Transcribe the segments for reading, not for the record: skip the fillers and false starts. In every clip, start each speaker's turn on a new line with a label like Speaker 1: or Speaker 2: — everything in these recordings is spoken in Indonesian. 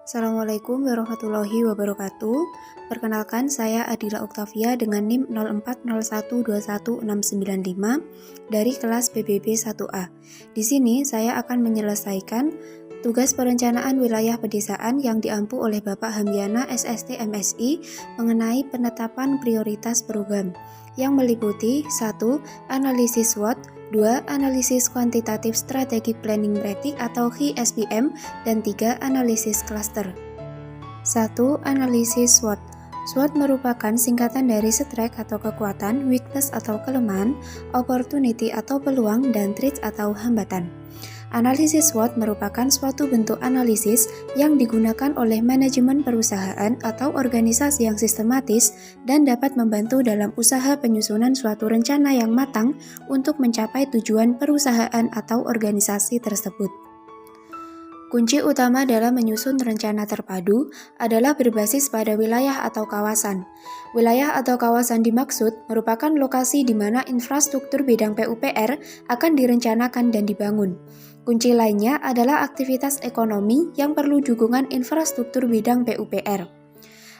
Speaker 1: Assalamualaikum warahmatullahi wabarakatuh. Perkenalkan, saya Adila Oktavia dengan NIM 0401216695 dari kelas PBB 1A. Di sini saya akan menyelesaikan tugas perencanaan wilayah pedesaan yang diampu oleh Bapak Hamyana SST MSI mengenai penetapan prioritas program yang meliputi 1. Analisis SWOT, 2. Analisis kuantitatif strategic planning metric atau HSPM, dan 3. Analisis cluster. 1. Analisis SWOT. SWOT merupakan singkatan dari strength atau kekuatan, weakness atau kelemahan, opportunity atau peluang, dan threat atau hambatan. Analisis SWOT merupakan suatu bentuk analisis yang digunakan oleh manajemen perusahaan atau organisasi yang sistematis dan dapat membantu dalam usaha penyusunan suatu rencana yang matang untuk mencapai tujuan perusahaan atau organisasi tersebut. Kunci utama dalam menyusun rencana terpadu adalah berbasis pada wilayah atau kawasan. Wilayah atau kawasan dimaksud merupakan lokasi di mana infrastruktur bidang PUPR akan direncanakan dan dibangun. Kunci lainnya adalah aktivitas ekonomi yang perlu dukungan infrastruktur bidang PUPR.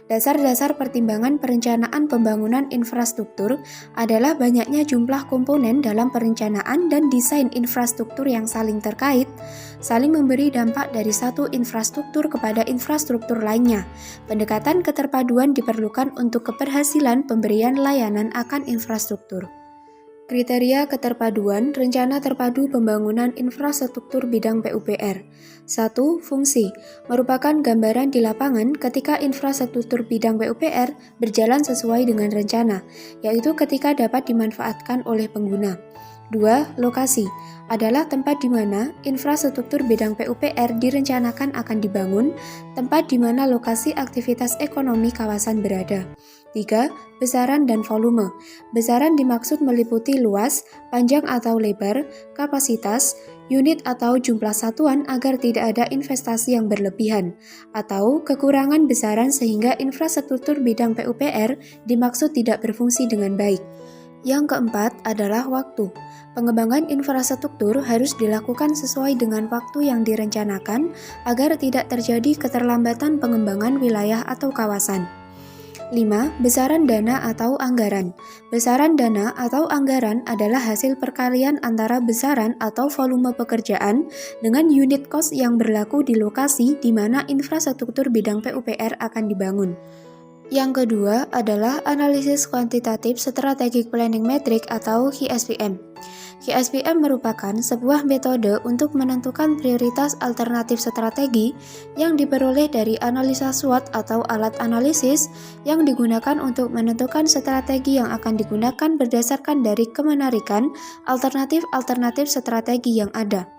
Speaker 1: Dasar-dasar pertimbangan perencanaan pembangunan infrastruktur adalah banyaknya jumlah komponen dalam perencanaan dan desain infrastruktur yang saling terkait, saling memberi dampak dari satu infrastruktur kepada infrastruktur lainnya. Pendekatan keterpaduan diperlukan untuk keberhasilan pemberian layanan akan infrastruktur. Kriteria keterpaduan rencana terpadu pembangunan infrastruktur bidang PUPR. 1. Fungsi merupakan gambaran di lapangan ketika infrastruktur bidang PUPR berjalan sesuai dengan rencana, yaitu ketika dapat dimanfaatkan oleh pengguna. 2. Lokasi adalah tempat di mana infrastruktur bidang PUPR direncanakan akan dibangun, tempat di mana lokasi aktivitas ekonomi kawasan berada. 3. Besaran dan volume. Besaran dimaksud meliputi luas, panjang atau lebar, kapasitas, unit atau jumlah satuan agar tidak ada investasi yang berlebihan, atau kekurangan besaran sehingga infrastruktur bidang PUPR dimaksud tidak berfungsi dengan baik. Yang keempat adalah waktu. Pengembangan infrastruktur harus dilakukan sesuai dengan waktu yang direncanakan agar tidak terjadi keterlambatan pengembangan wilayah atau kawasan. 5. Besaran dana atau anggaran. Besaran dana atau anggaran adalah hasil perkalian antara besaran atau volume pekerjaan dengan unit cost yang berlaku di lokasi di mana infrastruktur bidang PUPR akan dibangun. Yang kedua adalah analisis kuantitatif strategic planning metric atau HSPM. HSPM merupakan sebuah metode untuk menentukan prioritas alternatif strategi yang diperoleh dari analisa SWOT atau alat analisis yang digunakan untuk menentukan strategi yang akan digunakan berdasarkan dari kemenarikan alternatif-alternatif strategi yang ada.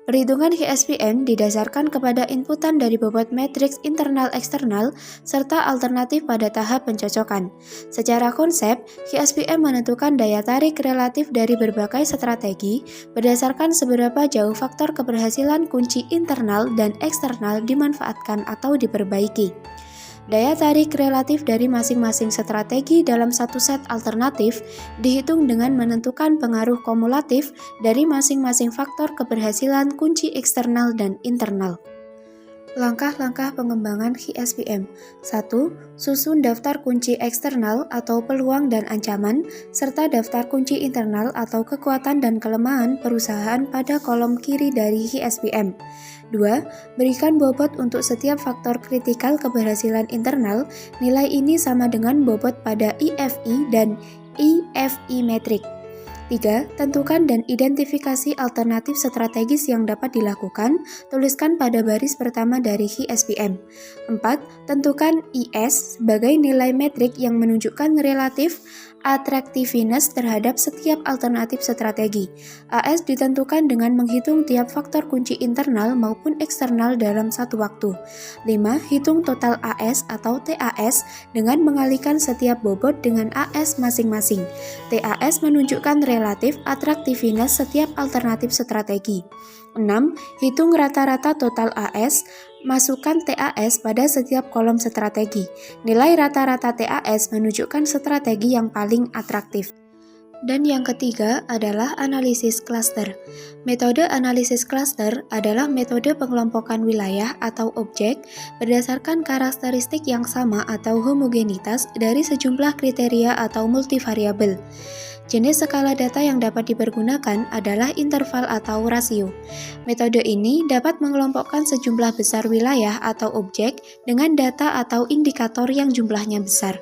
Speaker 1: Perhitungan HSPM didasarkan kepada inputan dari bobot matriks internal-eksternal serta alternatif pada tahap pencocokan. Secara konsep, HSPM menentukan daya tarik relatif dari berbagai strategi berdasarkan seberapa jauh faktor keberhasilan kunci internal dan eksternal dimanfaatkan atau diperbaiki. Daya tarik relatif dari masing-masing strategi dalam satu set alternatif dihitung dengan menentukan pengaruh kumulatif dari masing-masing faktor keberhasilan kunci eksternal dan internal. Langkah-langkah pengembangan HSPM. 1. Susun daftar kunci eksternal atau peluang dan ancaman, serta daftar kunci internal atau kekuatan dan kelemahan perusahaan pada kolom kiri dari HSPM. 2. Berikan bobot untuk setiap faktor kritikal keberhasilan internal. Nilai ini sama dengan bobot pada IFI dan EFI metrik. 3. Tentukan dan identifikasi alternatif strategis yang dapat dilakukan. Tuliskan pada baris pertama dari HSPM. 4. Tentukan IS sebagai nilai metrik yang menunjukkan relatif attractiveness terhadap setiap alternatif strategi. AS ditentukan dengan menghitung tiap faktor kunci internal maupun eksternal dalam satu waktu. 5. Hitung total AS atau TAS dengan mengalihkan setiap bobot dengan AS masing-masing. TAS menunjukkan relatif attractiveness setiap alternatif strategi. 6. Hitung rata-rata total AS, masukkan TAS pada setiap kolom strategi. Nilai rata-rata TAS menunjukkan strategi yang paling atraktif. Dan yang ketiga adalah analisis klaster. Metode analisis klaster adalah metode pengelompokan wilayah atau objek berdasarkan karakteristik yang sama atau homogenitas dari sejumlah kriteria atau multivariabel. Jenis skala data yang dapat dipergunakan adalah interval atau rasio. Metode ini dapat mengelompokkan sejumlah besar wilayah atau objek dengan data atau indikator yang jumlahnya besar.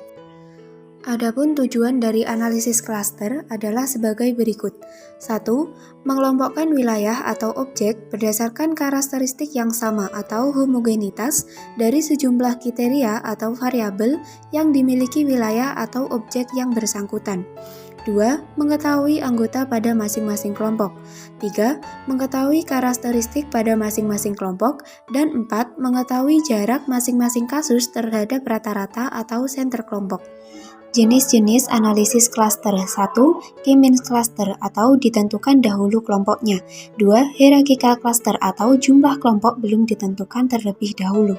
Speaker 1: Adapun tujuan dari analisis klaster adalah sebagai berikut. 1. Mengelompokkan wilayah atau objek berdasarkan karakteristik yang sama atau homogenitas dari sejumlah kriteria atau variabel yang dimiliki wilayah atau objek yang bersangkutan. 2. Mengetahui anggota pada masing-masing kelompok. 3. Mengetahui karakteristik pada masing-masing kelompok. Dan 4. Mengetahui jarak masing-masing kasus terhadap rata-rata atau senter kelompok. Jenis-jenis analisis klaster. 1. K-means cluster atau ditentukan dahulu kelompoknya. 2. Hierarchical cluster atau jumlah kelompok belum ditentukan terlebih dahulu.